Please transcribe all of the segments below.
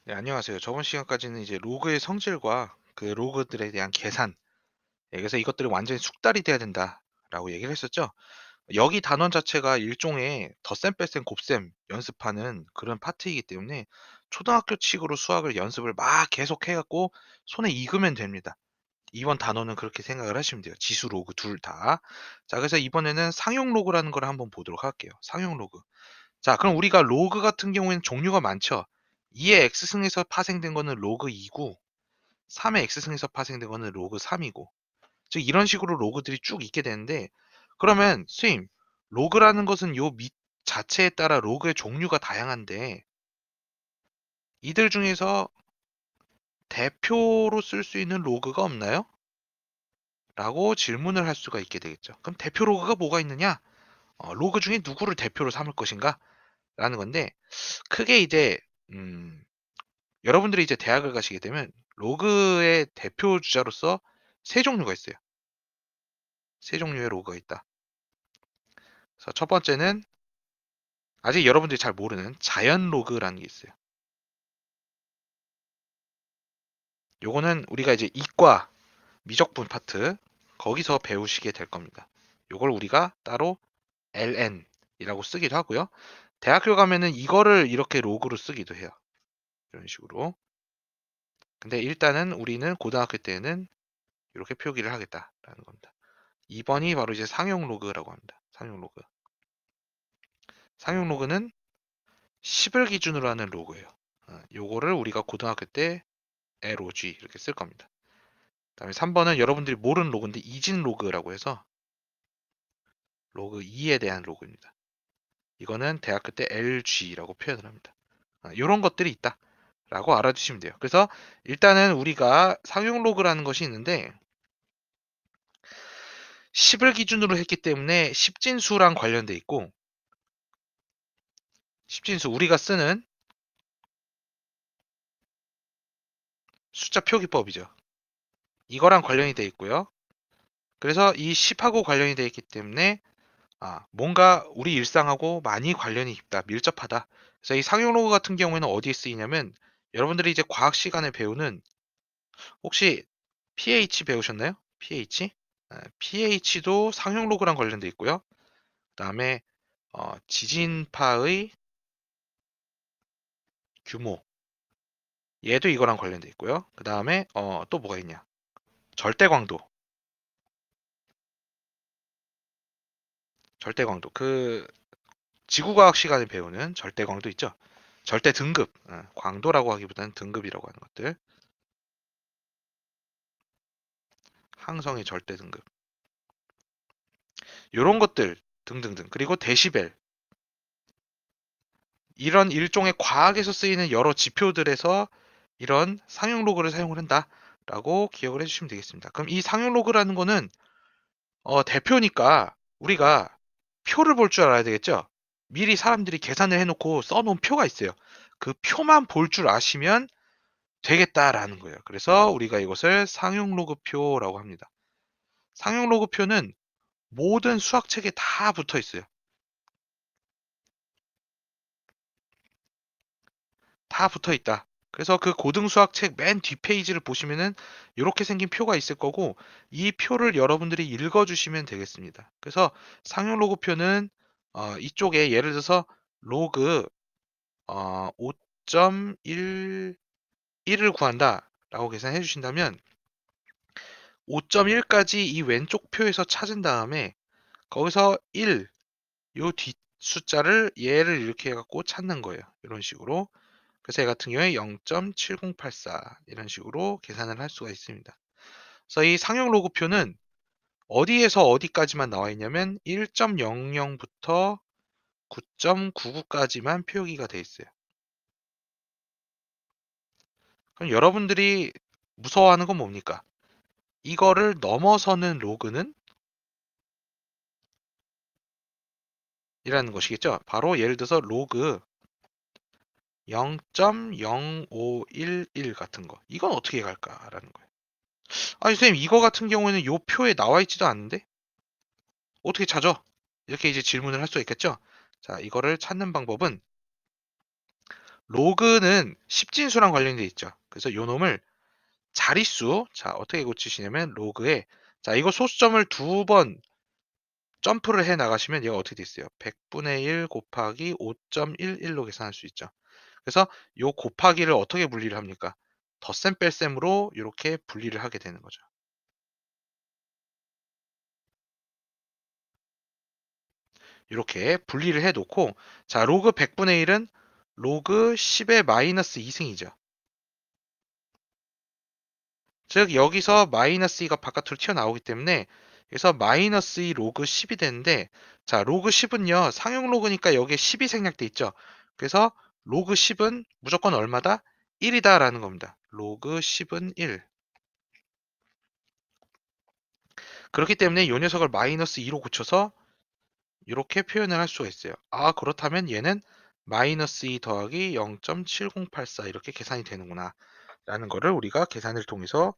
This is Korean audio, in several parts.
네, 안녕하세요. 저번 시간까지는 이제 로그의 성질과 그 로그들에 대한 계산, 그래서 이것들이 완전히 숙달이 돼야 된다라고 얘기를 했었죠. 여기 단원 자체가 일종의 덧셈, 뺄셈, 곱셈 연습하는 그런 파트이기 때문에 초등학교 식으로 수학을 연습을 막 계속 해갖고 손에 익으면 됩니다. 이번 단원은 그렇게 생각을 하시면 돼요. 지수 로그 둘 다. 자, 그래서 이번에는 상용 로그라는 걸 한번 보도록 할게요. 상용 로그. 자, 그럼 우리가 로그 같은 경우에는 종류가 많죠. 2의 x승에서 파생된 거는 로그 2고 3의 x승에서 파생된 거는 로그 3이고, 즉 이런 식으로 로그들이 쭉 있게 되는데, 그러면 선생님, 로그라는 것은 요 밑 자체에 따라 로그의 종류가 다양한데 이들 중에서 대표로 쓸 수 있는 로그가 없나요? 라고 질문을 할 수가 있게 되겠죠. 그럼 대표 로그가 뭐가 있느냐? 로그 중에 누구를 대표로 삼을 것인가? 라는 건데, 크게 이제 음, 여러분들이 이제 대학을 가시게 되면 로그의 대표 주자로서 세 종류가 있어요. 세 종류의 로그가 있다. 그래서 첫 번째는 아직 여러분들이 잘 모르는 자연 로그라는 게 있어요. 요거는 우리가 이제 이과 미적분 파트 거기서 배우시게 될 겁니다. 요걸 우리가 따로 LN이라고 쓰기도 하고요. 대학교 가면은 이거를 이렇게 로그로 쓰기도 해요. 이런 식으로. 근데 일단은 우리는 고등학교 때는 이렇게 표기를 하겠다라는 겁니다. 2번이 바로 이제 상용 로그라고 합니다. 상용 로그. 상용 로그는 10을 기준으로 하는 로그예요. 요거를 우리가 고등학교 때 LOG 이렇게 쓸 겁니다. 그다음에 3번은 여러분들이 모르는 로그인데 이진 로그라고 해서 로그 2에 대한 로그입니다. 이거는 대학교 때 LG라고 표현을 합니다. 이런 것들이 있다라고 알아두시면 돼요. 그래서 일단은 우리가 상용 로그라는 것이 있는데 10을 기준으로 했기 때문에 십진수랑 관련돼 있고, 십진수 우리가 쓰는 숫자 표기법이죠. 이거랑 관련이 돼 있고요. 그래서 이 10하고 관련이 되어 있기 때문에 뭔가 우리 일상하고 많이 관련이 있다, 밀접하다. 그래서 이 상용 로그 같은 경우에는 어디에 쓰이냐면, 여러분들이 이제 과학 시간에 배우는, 혹시 pH 배우셨나요? pH? pH도 상용 로그랑 관련돼 있고요. 그다음에 지진파의 규모, 얘도 이거랑 관련돼 있고요. 그다음에 또 뭐가 있냐? 절대 광도, 절대 광도. 그 지구과학 시간에 배우는 절대 광도 있죠. 절대 등급, 광도라고 하기보다는 등급이라고 하는 것들. 항성의 절대 등급. 요런 것들 등등등. 그리고 데시벨. 이런 일종의 과학에서 쓰이는 여러 지표들에서 이런 상용 로그를 사용을 한다라고 기억을 해주시면 되겠습니다. 그럼 이 상용 로그라는 거는 대표니까 우리가 표를 볼 줄 알아야 되겠죠? 미리 사람들이 계산을 해놓고 써놓은 표가 있어요. 그 표만 볼 줄 아시면 되겠다라는 거예요. 그래서 우리가 이것을 상용 로그표라고 합니다. 상용 로그표는 모든 수학책에 다 붙어 있어요. 다 붙어 있다. 그래서 그 고등수학책 맨 뒷페이지를 보시면은 이렇게 생긴 표가 있을 거고, 이 표를 여러분들이 읽어주시면 되겠습니다. 그래서 상용 로그표는 이쪽에 예를 들어서 로그 5.11을 구한다 라고 계산해 주신다면 5.1까지 이 왼쪽 표에서 찾은 다음에 거기서 1, 요 뒷 숫자를 얘를 이렇게 해갖고 찾는 거예요. 이런 식으로. 그래서 얘 같은 경우에 0.7084 이런 식으로 계산을 할 수가 있습니다. 그래서 이 상용 로그표는 어디에서 어디까지만 나와 있냐면 1.00부터 9.99까지만 표기가 돼 있어요. 그럼 여러분들이 무서워하는 건 뭡니까? 이거를 넘어서는 로그는 이라는 것이겠죠. 바로 예를 들어서 로그 0.0511 같은 거. 이건 어떻게 갈까라는 거예요. 아니 선생님, 이거 같은 경우에는 요 표에 나와 있지도 않는데 어떻게 찾아? 이렇게 이제 질문을 할 수 있겠죠. 자, 이거를 찾는 방법은 로그는 십진수랑 관련돼 있죠. 그래서 요 놈을 자릿수, 자 어떻게 고치시냐면 로그에, 자 이거 소수점을 두 번 점프를 해 나가시면 얘가 어떻게 돼 있어요? 100분의 1 곱하기 5.11로 계산할 수 있죠. 그래서 요 곱하기를 어떻게 분리를 합니까? 덧셈 뺄셈으로 이렇게 분리를 하게 되는 거죠. 이렇게 분리를 해 놓고, 자 로그 100분의 1은 로그 10의 마이너스 2승이죠. 즉 여기서 마이너스 2가 바깥으로 튀어나오기 때문에, 그래서 마이너스 2 로그 10이 되는데, 자 로그 10은요 상용 로그니까 여기에 10이 생략돼 있죠. 그래서 로그 10은 무조건 얼마다? 1이다 라는 겁니다. 로그 10은 1. 그렇기 때문에 이 녀석을 마이너스 2로 고쳐서 이렇게 표현을 할 수가 있어요. 아 그렇다면 얘는 마이너스 2 더하기 0.7084 이렇게 계산이 되는구나 라는 거를 우리가 계산을 통해서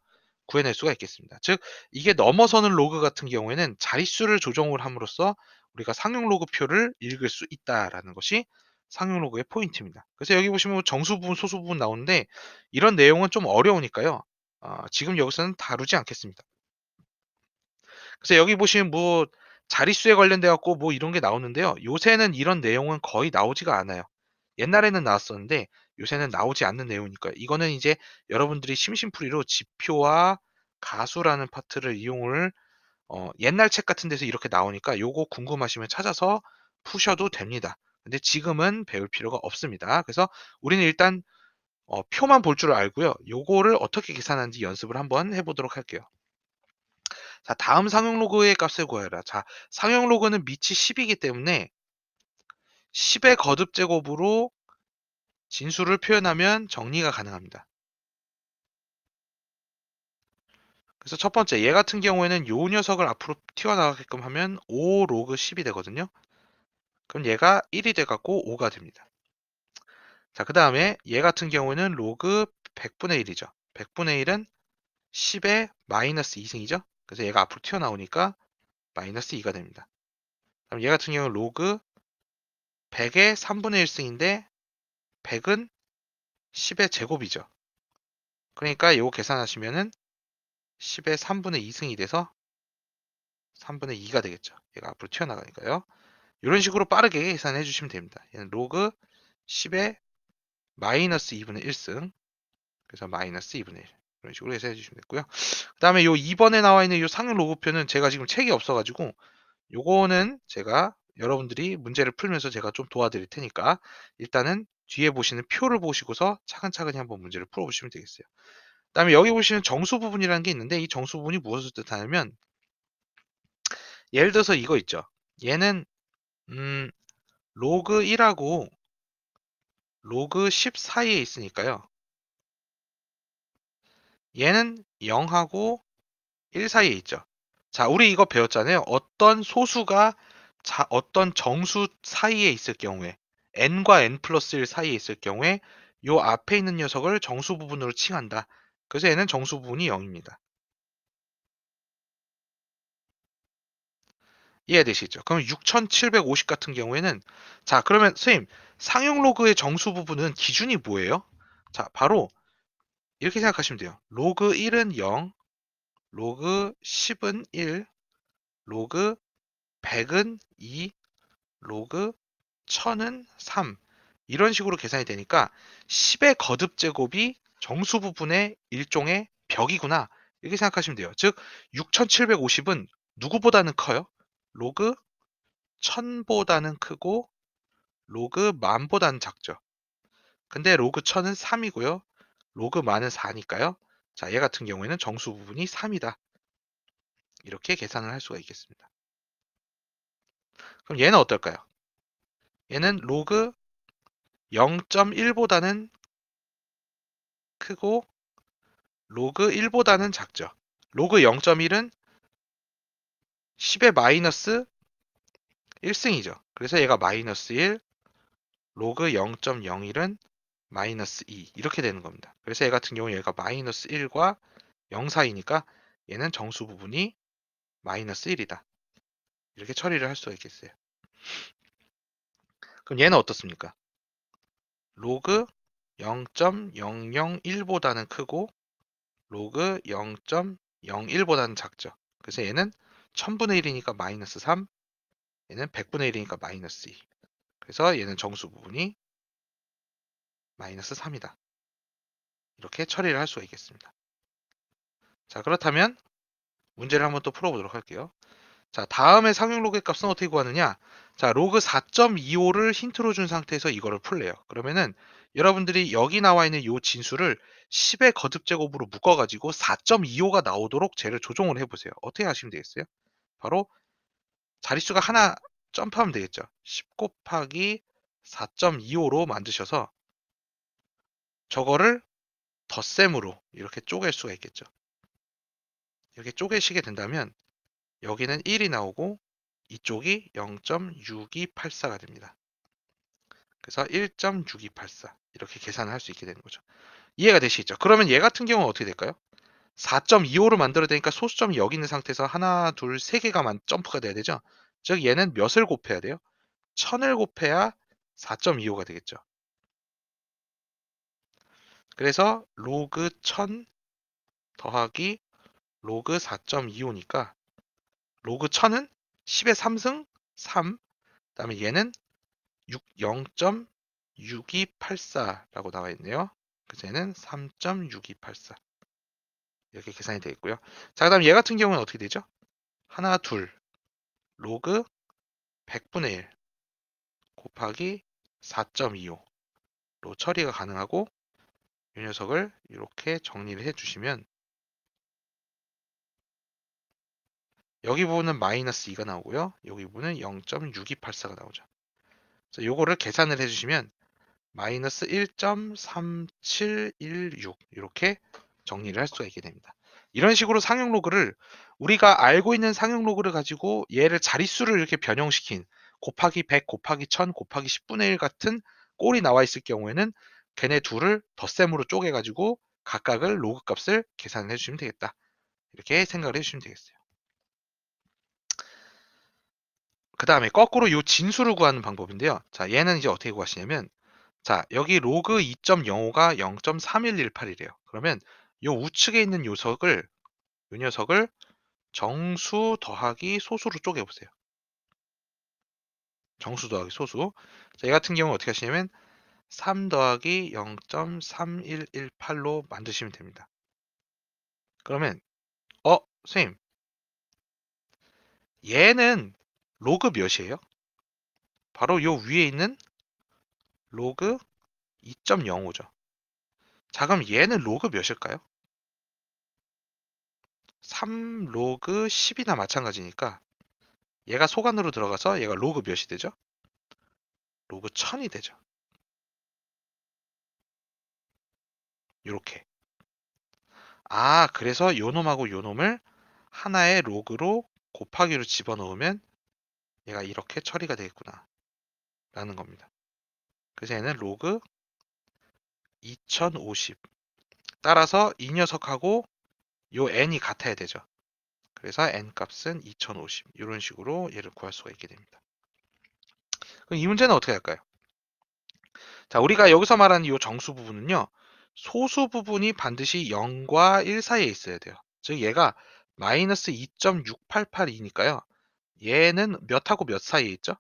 구해낼 수가 있겠습니다. 즉 이게 넘어서는 로그 같은 경우에는 자릿수를 조정을 함으로써 우리가 상용 로그표를 읽을 수 있다라는 것이 상용 로그의 포인트입니다. 그래서 여기 보시면 정수 부분, 소수 부분 나오는데, 이런 내용은 좀 어려우니까요. 지금 여기서는 다루지 않겠습니다. 그래서 여기 보시면 뭐 자릿수에 관련돼 갖고 뭐 이런 게 나오는데요. 요새는 이런 내용은 거의 나오지가 않아요. 옛날에는 나왔었는데 요새는 나오지 않는 내용이니까, 이거는 이제 여러분들이 심심풀이로 지표와 가수라는 파트를 이용을, 옛날 책 같은 데서 이렇게 나오니까 요거 궁금하시면 찾아서 푸셔도 됩니다. 근데 지금은 배울 필요가 없습니다. 그래서 우리는 일단 표만 볼 줄 알고요. 요거를 어떻게 계산하는지 연습을 한번 해보도록 할게요. 자, 다음 상용 로그의 값을 구하라. 자, 상용 로그는 밑이 10이기 때문에 10의 거듭 제곱으로 진수를 표현하면 정리가 가능합니다. 그래서 첫 번째, 얘 같은 경우에는 요 녀석을 앞으로 튀어나가게끔 하면 5 로그 10이 되거든요. 그럼 얘가 1이 돼갖고 5가 됩니다. 자, 그 다음에 얘 같은 경우에는 로그 100분의 1이죠. 100분의 1은 10의 마이너스 2승이죠. 그래서 얘가 앞으로 튀어나오니까 마이너스 2가 됩니다. 그럼 얘 같은 경우는 로그 100의 3분의 1승인데 100은 10의 제곱이죠. 그러니까 이거 계산하시면은 10의 3분의 2승이 돼서 3분의 2가 되겠죠. 얘가 앞으로 튀어나가니까요. 이런 식으로 빠르게 계산해 주시면 됩니다. 얘는 로그 10의 마이너스 2분의 1승, 그래서 마이너스 2분의 1, 이런 식으로 해석해 주시면 되고요. 그 다음에 요 2번에 나와 있는 요 상용 로그표는 제가 지금 책이 없어가지고 요거는 제가 여러분들이 문제를 풀면서 제가 좀 도와드릴 테니까 일단은 뒤에 보시는 표를 보시고서 차근차근히 한번 문제를 풀어보시면 되겠어요. 그다음에 여기 보시면 정수 부분이라는 게 있는데, 이 정수 부분이 무엇을 뜻하냐면, 예를 들어서 이거 있죠. 얘는 음, 로그 1하고 로그 10 사이에 있으니까요. 얘는 0하고 1 사이에 있죠. 자, 우리 이거 배웠잖아요. 어떤 소수가 어떤 정수 사이에 있을 경우에, n과 n 플러스 1 사이에 있을 경우에 요 앞에 있는 녀석을 정수 부분으로 칭한다. 그래서 얘는 정수 부분이 0입니다. 이해되시죠? 그럼 6750 같은 경우에는, 자 그러면 선생님 상용 로그의 정수 부분은 기준이 뭐예요? 자 바로 이렇게 생각하시면 돼요. 로그 1은 0, 로그 10은 1, 로그 100은 2, 로그 1000은 3, 이런 식으로 계산이 되니까 10의 거듭 제곱이 정수 부분의 일종의 벽이구나, 이렇게 생각하시면 돼요. 즉 6750은 누구보다는 커요? 로그 1000보다는 크고 로그 만보다는 작죠. 근데 로그 1000은 3이고요. 로그 만은 4니까요. 자, 얘 같은 경우에는 정수 부분이 3이다. 이렇게 계산을 할 수가 있겠습니다. 그럼 얘는 어떨까요? 얘는 로그 0.1보다는 크고 로그 1보다는 작죠. 로그 0.1은 10의 마이너스 1승이죠. 그래서 얘가 마이너스 1, 로그 0.01은 마이너스 2 이렇게 되는 겁니다. 그래서 얘 같은 경우 얘가 마이너스 1과 0 사이니까 얘는 정수 부분이 마이너스 1이다. 이렇게 처리를 할 수가 있겠어요. 그럼 얘는 어떻습니까? 로그 0.001보다는 크고 로그 0.01보다는 작죠. 그래서 얘는 1000분의 1이니까 마이너스 3, 얘는 100분의 1이니까 마이너스 2. 그래서 얘는 정수 부분이 마이너스 3이다. 이렇게 처리를 할 수가 있겠습니다. 자, 그렇다면 문제를 한번 또 풀어보도록 할게요. 자, 다음에 상용 로그의 값은 어떻게 구하느냐? 자, 로그 4.25를 힌트로 준 상태에서 이거를 풀래요. 그러면은 여러분들이 여기 나와 있는 이 진수를 10의 거듭제곱으로 묶어가지고 4.25가 나오도록 쟤를 조정을 해보세요. 어떻게 하시면 되겠어요? 바로 자릿수가 하나 점프하면 되겠죠. 10 곱하기 4.25로 만드셔서 저거를 덧셈으로 이렇게 쪼갤 수가 있겠죠. 이렇게 쪼개시게 된다면 여기는 1이 나오고 이쪽이 0.6284가 됩니다. 그래서 1.6284 이렇게 계산을 할 수 있게 되는 거죠. 이해가 되시죠? 그러면 얘 같은 경우는 어떻게 될까요? 4.25를 만들어야 되니까 소수점이 여기 있는 상태에서 하나, 둘, 세 개가 점프가 돼야 되죠? 즉 얘는 몇을 곱해야 돼요? 1000을 곱해야 4.25가 되겠죠. 그래서 로그 1000 더하기 로그 4.25니까 로그 1000은 10의 3승 3, 그다음에 얘는 0.6284라고 나와 있네요. 그래서 얘는 3.6284 이렇게 계산이 되겠고요. 자, 그다음 얘 같은 경우는 어떻게 되죠? 하나, 둘, 로그 100분의 1 곱하기 4.25로 처리가 가능하고 이 녀석을 이렇게 정리를 해주시면 여기 부분은 마이너스 2가 나오고요. 여기 부분은 0.6284가 나오죠. 그래서 요거를 계산을 해주시면 마이너스 1.3716 이렇게 정리를 할 수가 있게 됩니다. 이런 식으로 상용 로그를 우리가 알고 있는 상용 로그를 가지고 얘를 자릿수를 이렇게 변형시킨 곱하기 100 곱하기 1000 곱하기 10분의 1 같은 꼴이 나와 있을 경우에는 걔네 둘을 덧셈으로 쪼개 가지고 각각을 로그 값을 계산을 해주시면 되겠다. 이렇게 생각을 해주시면 되겠어요. 그 다음에 거꾸로 이 진수를 구하는 방법인데요. 자, 얘는 이제 어떻게 구하시냐면 자, 여기 로그 2.05가 0.3118이래요. 그러면 이 우측에 있는 이 녀석을 정수 더하기 소수로 쪼개보세요. 정수 더하기 소수. 자, 얘 같은 경우 어떻게 하시냐면 3 더하기 0.3118로 만드시면 됩니다. 그러면 선생님 얘는 로그 몇이에요? 바로 요 위에 있는 로그 2.05죠. 자, 그럼 얘는 로그 몇일까요? 3 로그 10이나 마찬가지니까 얘가 소관으로 들어가서 얘가 로그 몇이 되죠? 로그 1000이 되죠. 요렇게. 아, 그래서 요놈하고 요놈을 하나의 로그로 곱하기로 집어넣으면 얘가 이렇게 처리가 되겠구나 라는 겁니다. 그래서 얘는 로그 2050. 따라서 이 녀석하고 요 n이 같아야 되죠. 그래서 n 값은 2050. 이런 식으로 얘를 구할 수가 있게 됩니다. 그럼 이 문제는 어떻게 할까요? 자, 우리가 여기서 말하는 이 정수 부분은요. 소수 부분이 반드시 0과 1 사이에 있어야 돼요. 즉 얘가 마이너스 2.688이니까요. 얘는 몇하고 몇 사이에 있죠?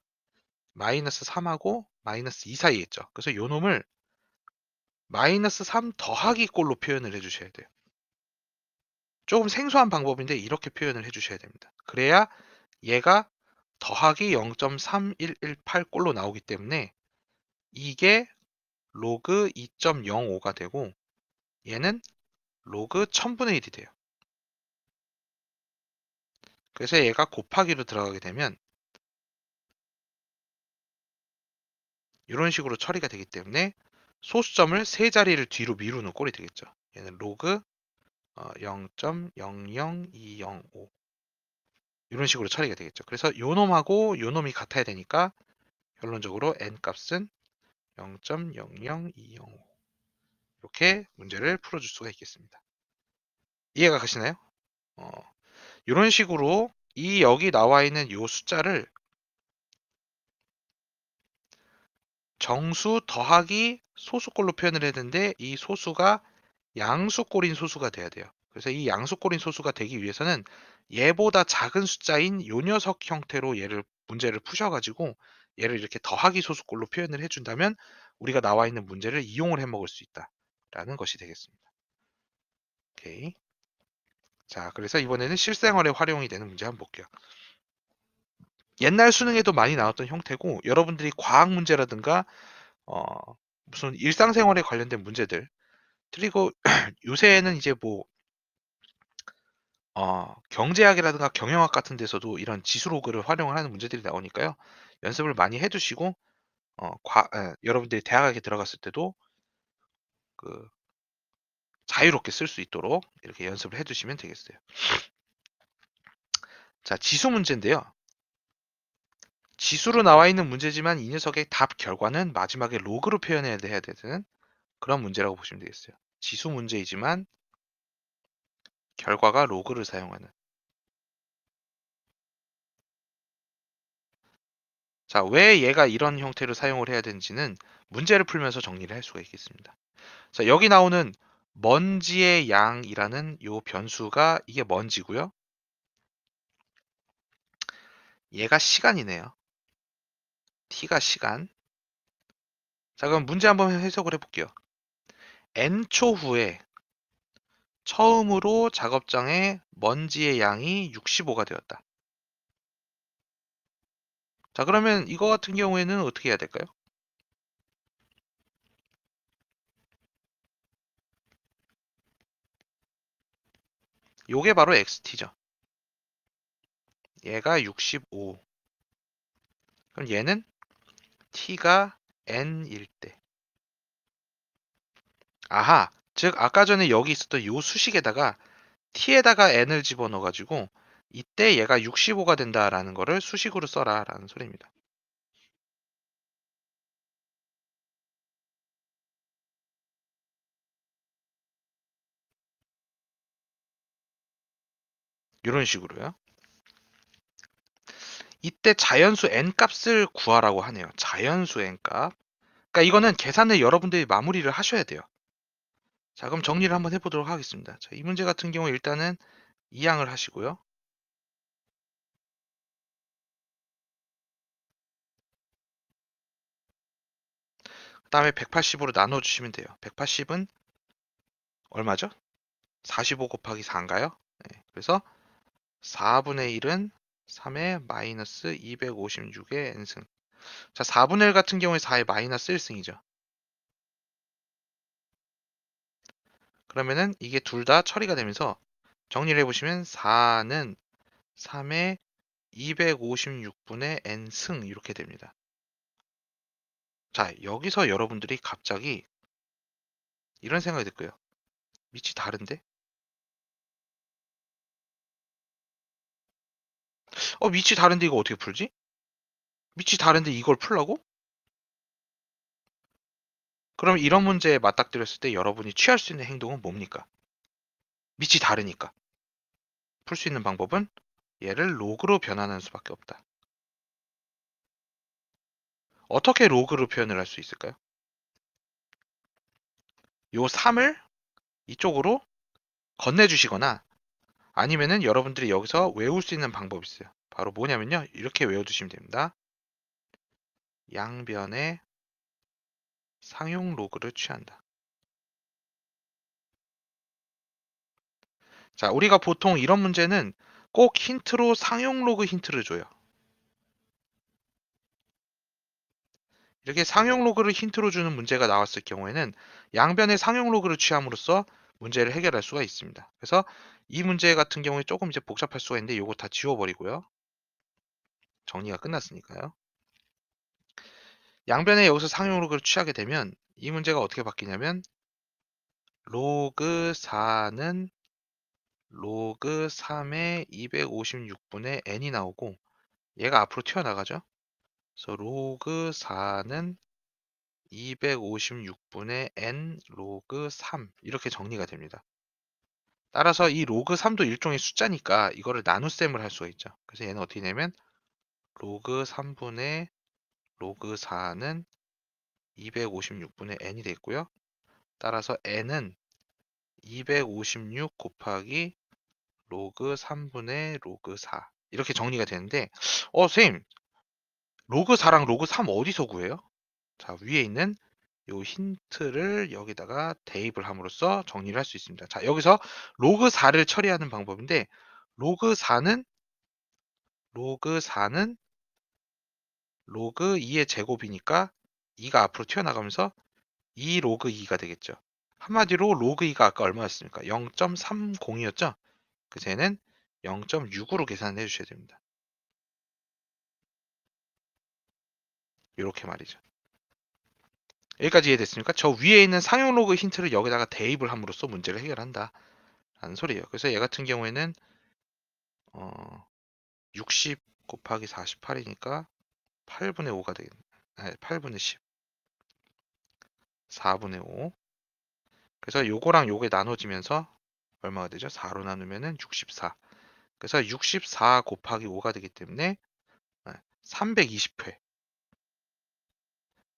마이너스 3하고 마이너스 2 사이에 있죠. 그래서 요 놈을 마이너스 3 더하기 꼴로 표현을 해주셔야 돼요. 조금 생소한 방법인데 이렇게 표현을 해주셔야 됩니다. 그래야 얘가 더하기 0.3118 꼴로 나오기 때문에 이게 로그 2.05가 되고 얘는 로그 1000분의 1이 돼요. 그래서 얘가 곱하기로 들어가게 되면 이런 식으로 처리가 되기 때문에 소수점을 세 자리를 뒤로 미루는 꼴이 되겠죠. 얘는 로그 0.00205 이런 식으로 처리가 되겠죠. 그래서 요놈하고 요놈이 같아야 되니까 결론적으로 n 값은 0.00205 이렇게 문제를 풀어줄 수가 있겠습니다. 이해가 가시나요? 이런 식으로 이 여기 나와 있는 요 숫자를 정수 더하기 소수꼴로 표현을 해야 되는데 이 소수가 양수꼴인 소수가 돼야 돼요. 그래서 이 양수꼴인 소수가 되기 위해서는 얘보다 작은 숫자인 요 녀석 형태로 얘를 문제를 푸셔가지고 얘를 이렇게 더하기 소수꼴로 표현을 해준다면 우리가 나와 있는 문제를 이용을 해 먹을 수 있다라는 것이 되겠습니다. 오케이. 자, 그래서 이번에는 실생활에 활용이 되는 문제 한번 볼게요. 옛날 수능에도 많이 나왔던 형태고 여러분들이 과학 문제라든가 어, 무슨 일상생활에 관련된 문제들 그리고 요새는 이제 뭐 경제학이라든가 경영학 같은 데서도 이런 지수로그를 활용을 하는 문제들이 나오니까요. 연습을 많이 해두시고 여러분들이 대학에 들어갔을 때도 그 자유롭게 쓸 수 있도록 이렇게 연습을 해두시면 되겠어요. 자, 지수 문제인데요. 지수로 나와 있는 문제지만 이 녀석의 답 결과는 마지막에 로그로 표현해야 되는 그런 문제라고 보시면 되겠어요. 지수 문제이지만 결과가 로그를 사용하는. 자, 왜 얘가 이런 형태로 사용을 해야 되는지는 문제를 풀면서 정리를 할 수가 있겠습니다. 자, 여기 나오는 먼지의 양이라는 요 변수가 이게 먼지고요. 얘가 시간이네요. t가 시간. 자, 그럼 문제 한번 해석을 해볼게요. n초 후에 처음으로 작업장에 먼지의 양이 65가 되었다. 자, 그러면 이거 같은 경우에는 어떻게 해야 될까요? 요게 바로 xt죠. 얘가 65. 그럼 얘는 t가 n일 때. 아하, 즉 아까 전에 여기 있었던 요 수식에다가 t에다가 n을 집어넣어 가지고 이때 얘가 65가 된다라는 거를 수식으로 써라라는 소리입니다. 이런 식으로요. 이때 자연수 n 값을 구하라고 하네요. 자연수 n 값. 그러니까 이거는 계산을 여러분들이 마무리를 하셔야 돼요. 자, 그럼 정리를 한번 해보도록 하겠습니다. 자, 이 문제 같은 경우 일단은 이항을 하시고요. 그 다음에 180으로 나눠주시면 돼요. 180은 얼마죠? 45 곱하기 4인가요? 네, 그래서 4분의 1은 3의 마이너스 256의 n승. 자, 4분의 1 같은 경우에 4의 마이너스 1승이죠. 그러면은 이게 둘 다 처리가 되면서 정리를 해보시면 4는 3의 256분의 n승 이렇게 됩니다. 자, 여기서 여러분들이 갑자기 이런 생각이 들 거예요. 밑이 다른데? 밑이 다른데 이거 어떻게 풀지? 밑이 다른데 이걸 풀라고? 그럼 이런 문제에 맞닥뜨렸을 때 여러분이 취할 수 있는 행동은 뭡니까? 밑이 다르니까. 풀 수 있는 방법은 얘를 로그로 변환하는 수밖에 없다. 어떻게 로그로 표현을 할 수 있을까요? 요 3을 이쪽으로 건네주시거나 아니면은 여러분들이 여기서 외울 수 있는 방법이 있어요. 바로 뭐냐면요. 이렇게 외워두시면 됩니다. 양변에 상용 로그를 취한다. 자, 우리가 보통 이런 문제는 꼭 힌트로 상용 로그 힌트를 줘요. 이렇게 상용 로그를 힌트로 주는 문제가 나왔을 경우에는 양변의 상용 로그를 취함으로써 문제를 해결할 수가 있습니다. 그래서 이 문제 같은 경우에 조금 이제 복잡할 수가 있는데 이거 다 지워버리고요. 정리가 끝났으니까요. 양변에 여기서 상용 로그를 취하게 되면 이 문제가 어떻게 바뀌냐면 로그 4는 로그 3의 256분의 n이 나오고 얘가 앞으로 튀어나가죠. 그래서 로그 4는 256분의 n 로그 3 이렇게 정리가 됩니다. 따라서 이 로그 3도 일종의 숫자니까 이거를 나눗셈을 할 수가 있죠. 그래서 얘는 어떻게 되냐면 로그 3분의 로그 4는 256분의 n이 되겠고요. 따라서 n은 256 곱하기 로그 3분의 로그 4 이렇게 정리가 되는데 선생님 로그 4랑 로그 3 어디서 구해요? 자, 위에 있는 요 힌트를 여기다가 대입을 함으로써 정리를 할 수 있습니다. 자, 여기서 로그 4를 처리하는 방법인데 로그 4는 로그 2의 제곱이니까 2가 앞으로 튀어나가면서 2 로그 2가 되겠죠. 한마디로 로그 2가 아까 얼마였습니까? 0.30이었죠? 그래서 얘는 0.6으로 계산을 해주셔야 됩니다. 이렇게 말이죠. 여기까지 이해됐습니까? 저 위에 있는 상용 로그 힌트를 여기다가 대입을 함으로써 문제를 해결한다 라는 소리예요. 그래서 얘 같은 경우에는 60 곱하기 48이니까 8분의 5가 되겠네. 아니, 8분의 10, 4분의 5. 그래서 요거랑 요게 나눠지면서 얼마가 되죠? 4로 나누면은 64. 그래서 64 곱하기 5가 되기 때문에 320회.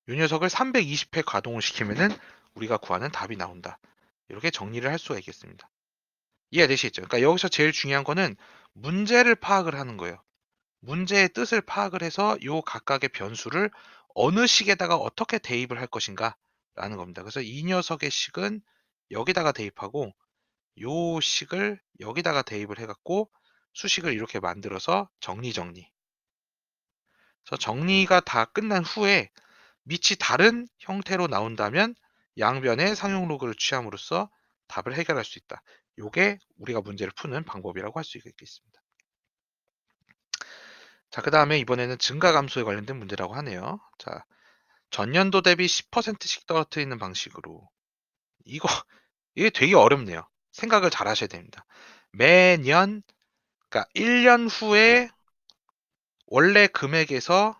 이 녀석을 320회 가동을 시키면은 우리가 구하는 답이 나온다. 이렇게 정리를 할 수가 있겠습니다. 이해되시겠죠? 그러니까 여기서 제일 중요한 거는 문제를 파악을 하는 거예요. 문제의 뜻을 파악을 해서 요 각각의 변수를 어느 식에다가 어떻게 대입을 할 것인가 라는 겁니다. 그래서 이 녀석의 식은 여기다가 대입하고 요 식을 여기다가 대입을 해갖고 수식을 이렇게 만들어서 정리. 그래서 정리가 다 끝난 후에 밑이 다른 형태로 나온다면 양변의 상용 로그를 취함으로써 답을 해결할 수 있다. 요게 우리가 문제를 푸는 방법이라고 할 수 있겠습니다. 자, 그 다음에 이번에는 증가감소에 관련된 문제라고 하네요. 자, 전년도 대비 10%씩 떨어뜨리는 방식으로. 이거, 이게 되게 어렵네요. 생각을 잘 하셔야 됩니다. 매년, 그러니까 1년 후에 원래 금액에서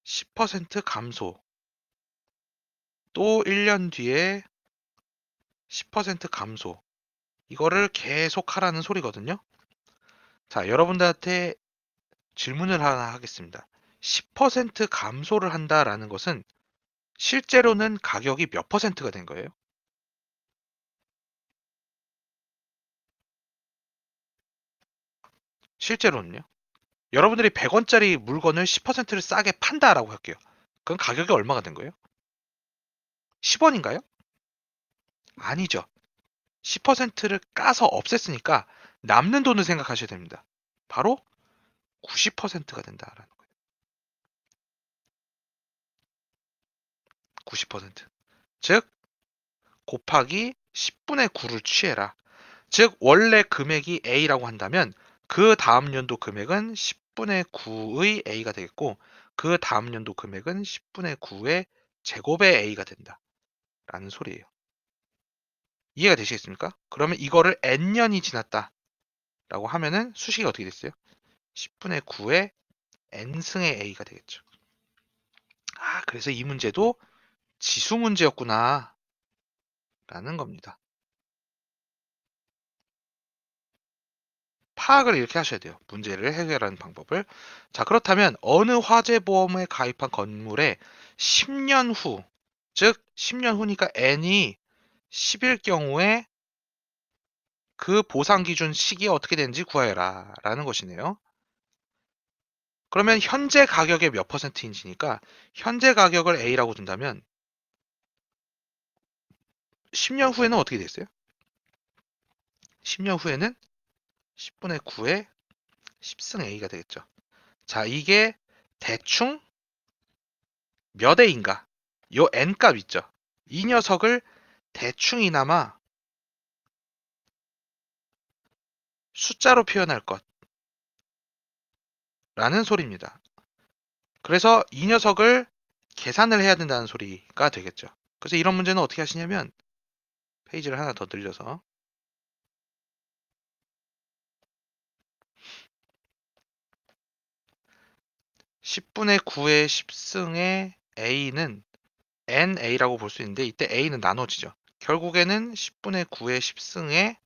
10% 감소, 또 1년 뒤에 10% 감소. 이거를 계속 하라는 소리거든요. 자, 여러분들한테 질문을 하나 하겠습니다. 10% 감소를 한다라는 것은 실제로는 가격이 몇 퍼센트가 된 거예요? 실제로는요? 여러분들이 100원짜리 물건을 10%를 싸게 판다라고 할게요. 그럼 가격이 얼마가 된 거예요? 10원인가요? 아니죠. 10%를 까서 없앴으니까 남는 돈을 생각하셔야 됩니다. 바로 90%가 된다라는 거예요. 90%. 즉 곱하기 10분의 9를 취해라. 즉 원래 금액이 A라고 한다면 그 다음 연도 금액은 10분의 9의 A가 되겠고 그 다음 연도 금액은 10분의 9의 제곱의 A가 된다 라는 소리예요. 이해가 되시겠습니까? 그러면 이거를 n년이 지났다 라고 하면은 수식이 어떻게 됐어요? 10분의 9의 n승의 A가 되겠죠. 그래서 이 문제도 지수 문제였구나 라는 겁니다. 파악을 이렇게 하셔야 돼요. 문제를 해결하는 방법을. 자, 그렇다면 어느 화재보험에 가입한 건물에 10년 후, 즉 10년 후니까 n이 10일 경우에 그 보상 기준 시기가 어떻게 되는지 구하여라 라는 것이네요. 그러면 현재 가격의 몇 퍼센트인지니까 현재 가격을 A라고 둔다면 10년 후에는 어떻게 됐어요? 10년 후에는 10분의 9의 10승 A가 되겠죠. 자, 이게 대충 몇 A인가? 요 N값 있죠. 이 녀석을 대충이나마 숫자로 표현할 것라는 소리입니다. 그래서 이 녀석을 계산을 해야 된다는 소리가 되겠죠. 그래서 이런 문제는 어떻게 하시냐면 페이지를 하나 더 늘려서 10분의 9의 10승의 A는 NA라고 볼 수 있는데 이때 A는 나눠지죠. 결국에는 10분의 9의 10승의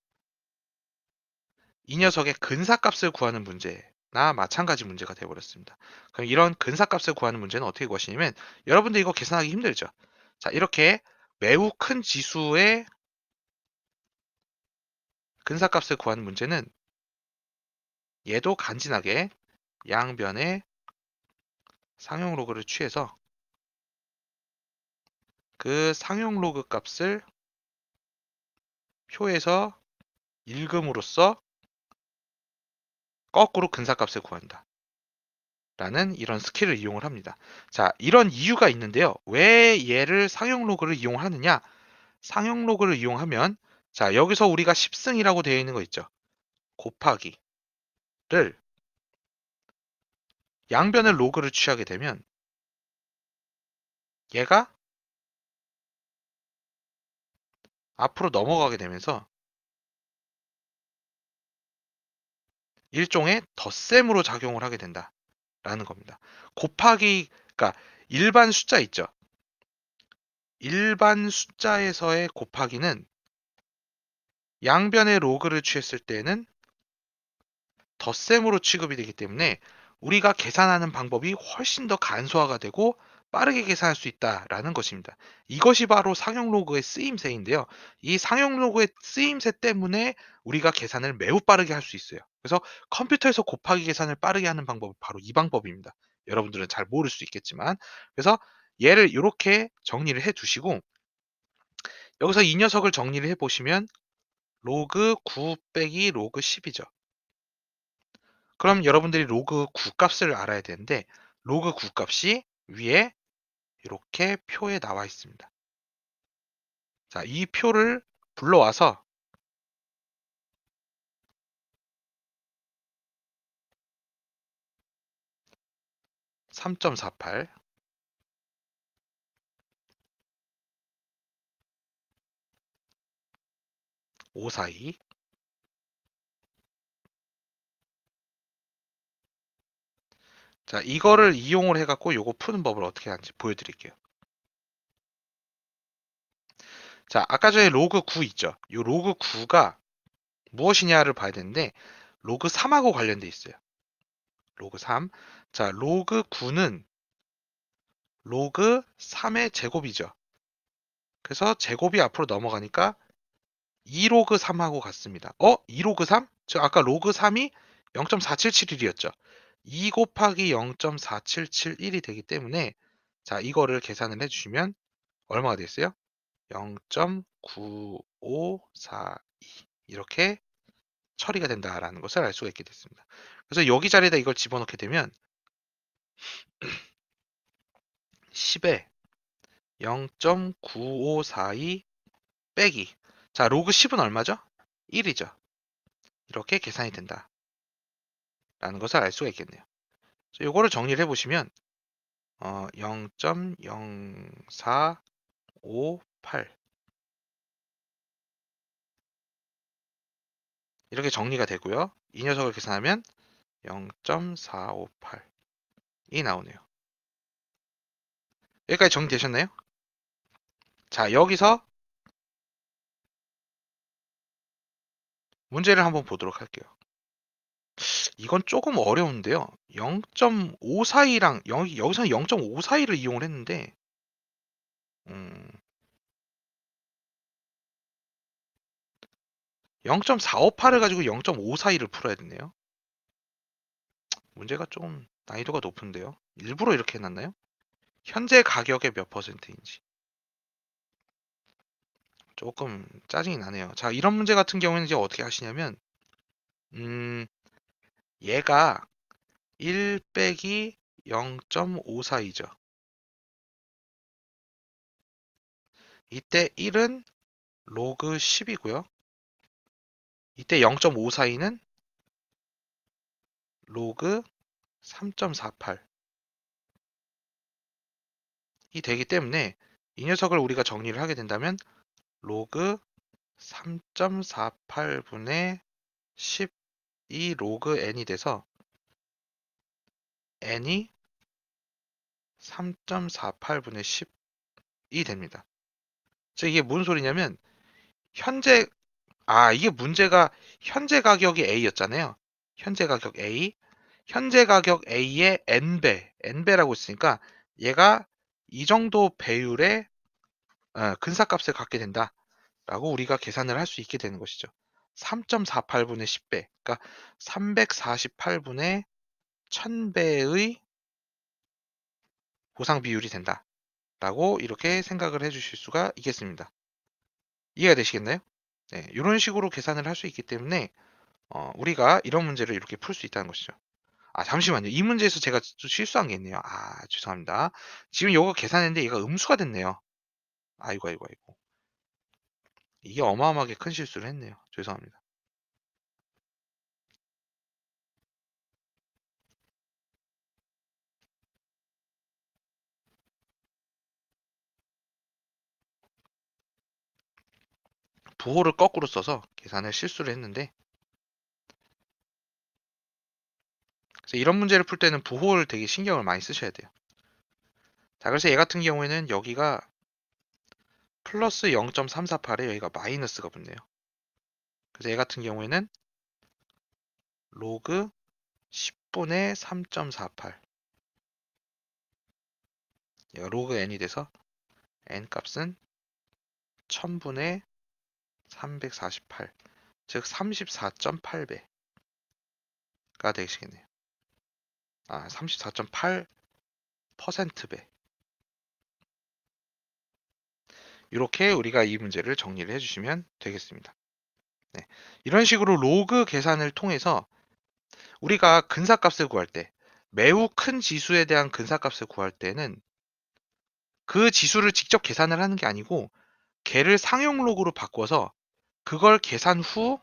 이 녀석의 근사값을 구하는 문제 마찬가지 문제가 되어 버렸습니다. 그럼 이런 근사값을 구하는 문제는 어떻게 구하시냐면 여러분들 이거 계산하기 힘들죠. 자, 이렇게 매우 큰 지수의 근사값을 구하는 문제는 얘도 간지나게 양변의 상용 로그를 취해서 그 상용 로그 값을 표에서 읽음으로써 거꾸로 근사값을 구한다. 라는 이런 스킬을 이용을 합니다. 자, 이런 이유가 있는데요. 왜 얘를 상용 로그를 이용하느냐? 상용 로그를 이용하면 자, 여기서 우리가 10승이라고 되어 있는 거 있죠. 곱하기를 양변의 로그를 취하게 되면 얘가 앞으로 넘어가게 되면서 일종의 덧셈으로 작용을 하게 된다라는 겁니다. 곱하기, 그러니까 일반 숫자 있죠. 일반 숫자에서의 곱하기는 양변의 로그를 취했을 때는 덧셈으로 취급이 되기 때문에 우리가 계산하는 방법이 훨씬 더 간소화가 되고 빠르게 계산할 수 있다라는 것입니다. 이것이 바로 상용 로그의 쓰임새인데요. 이 상용 로그의 쓰임새 때문에 우리가 계산을 매우 빠르게 할 수 있어요. 그래서 컴퓨터에서 곱하기 계산을 빠르게 하는 방법이 바로 이 방법입니다. 여러분들은 잘 모를 수 있겠지만. 그래서 얘를 이렇게 정리를 해 두시고 여기서 이 녀석을 정리를 해 보시면 로그 9 빼기 로그 10이죠. 그럼 여러분들이 로그 9 값을 알아야 되는데 로그 9 값이 위에 이렇게 표에 나와 있습니다. 자, 이 표를 불러와서 3.48, 542. 자, 이거를 이용을 해갖고 요거 푸는 법을 어떻게 하는지 보여드릴게요. 자, 아까 전에 로그 9 있죠? 요 로그 9가 무엇이냐를 봐야 되는데 로그 3하고 관련돼 있어요. 로그 3. 자, 로그 9는 로그 3의 제곱이죠. 그래서 제곱이 앞으로 넘어가니까 2로그 3하고 같습니다. 2로그 3? 즉 아까 로그 3이 0.4771이었죠. 2 곱하기 0.4771이 되기 때문에 자, 이거를 계산을 해주시면 얼마가 되겠어요? 0.9542 이렇게 처리가 된다라는 것을 알 수가 있게 됐습니다. 그래서 여기 자리에다 이걸 집어넣게 되면 10에 0.9542 빼기 자, 로그 10은 얼마죠? 1이죠. 이렇게 계산이 된다라는 것을 알 수가 있겠네요. 요거를 정리를 해보시면 0.0458 이렇게 정리가 되고요. 이 녀석을 계산하면 0.458이 나오네요. 여기까지 정리되셨나요? 자, 여기서 문제를 한번 보도록 할게요. 이건 조금 어려운데요. 0.542랑 여기서는 0.542를 이용을 했는데 0.458을 가지고 0.542를 풀어야 되네요. 문제가 좀 난이도가 높은데요. 일부러 이렇게 해놨나요? 현재 가격의 몇 퍼센트인지. 조금 짜증이 나네요. 자, 이런 문제 같은 경우에는 이제 어떻게 하시냐면, 얘가 1 빼기 0.542죠. 이때 1은 로그 10이고요. 이때 0.542는 로그 3.48이 되기 때문에 이 녀석을 우리가 정리를 하게 된다면 로그 3.48분의 10이 로그 n이 돼서 n이 3.48분의 10이 됩니다. 즉 이게 무슨 소리냐면 현재 이게 문제가 현재 가격이 A였잖아요. 현재 가격 A. 현재 가격 A의 n배, n배라고 있으니까 얘가 이 정도 배율의 근사값을 갖게 된다라고 우리가 계산을 할 수 있게 되는 것이죠. 3.48분의 10배, 그러니까 348분의 1000배의 보상 비율이 된다라고 이렇게 생각을 해주실 수가 있겠습니다. 이해가 되시겠나요? 네, 이런 식으로 계산을 할 수 있기 때문에 우리가 이런 문제를 이렇게 풀 수 있다는 것이죠. 아, 잠시만요. 이 문제에서 제가 또 실수한 게 있네요. 아, 죄송합니다. 지금 요거 계산했는데 얘가 음수가 됐네요. 아이고, 아이고, 아이고. 이게 어마어마하게 큰 실수를 했네요. 죄송합니다. 부호를 거꾸로 써서 계산을 실수를 했는데, 그래서 이런 문제를 풀 때는 부호를 되게 신경을 많이 쓰셔야 돼요. 자, 그래서 얘 같은 경우에는 여기가 플러스 0.348에 여기가 마이너스가 붙네요. 그래서 얘 같은 경우에는 로그 10분의 3.48, 얘가 로그 n이 돼서 n 값은 1000분의 348, 즉 34.8배가 되시겠네요. 아, 34.8%배. 이렇게 우리가 이 문제를 정리를 해주시면 되겠습니다. 네. 이런 식으로 로그 계산을 통해서 우리가 근사값을 구할 때, 매우 큰 지수에 대한 근사값을 구할 때는 그 지수를 직접 계산을 하는 게 아니고 걔를 상용 로그로 바꿔서 그걸 계산 후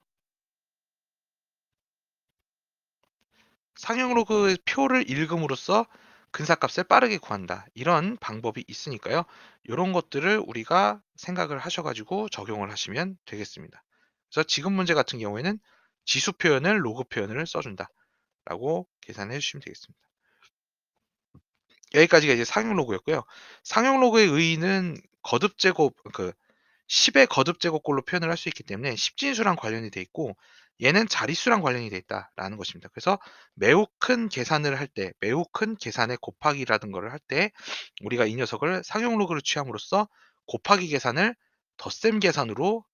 상용 로그 표를 읽음으로써 근사값을 빠르게 구한다. 이런 방법이 있으니까요. 이런 것들을 우리가 생각을 하셔가지고 적용을 하시면 되겠습니다. 그래서 지금 문제 같은 경우에는 지수 표현을 로그 표현을 써준다. 라고 계산해 주시면 되겠습니다. 여기까지가 이제 상용 로그였고요. 상용 로그의 의의는 거듭 제곱, 10의 거듭 제곱꼴로 표현을 할 수 있기 때문에 10진수랑 관련이 돼 있고, 얘는 자릿수랑 관련이 돼 있다라는 것입니다. 그래서 매우 큰 계산을 할 때, 매우 큰 계산의 곱하기라든 거를 할 때 우리가 이 녀석을 상용 로그를 취함으로써 곱하기 계산을 덧셈 계산으로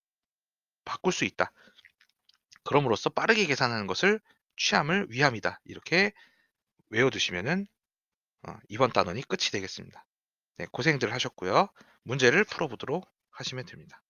바꿀 수 있다. 그럼으로써 빠르게 계산하는 것을 취함을 위함이다. 이렇게 외워두시면은 이번 단원이 끝이 되겠습니다. 네, 고생들 하셨고요. 문제를 풀어보도록 하시면 됩니다.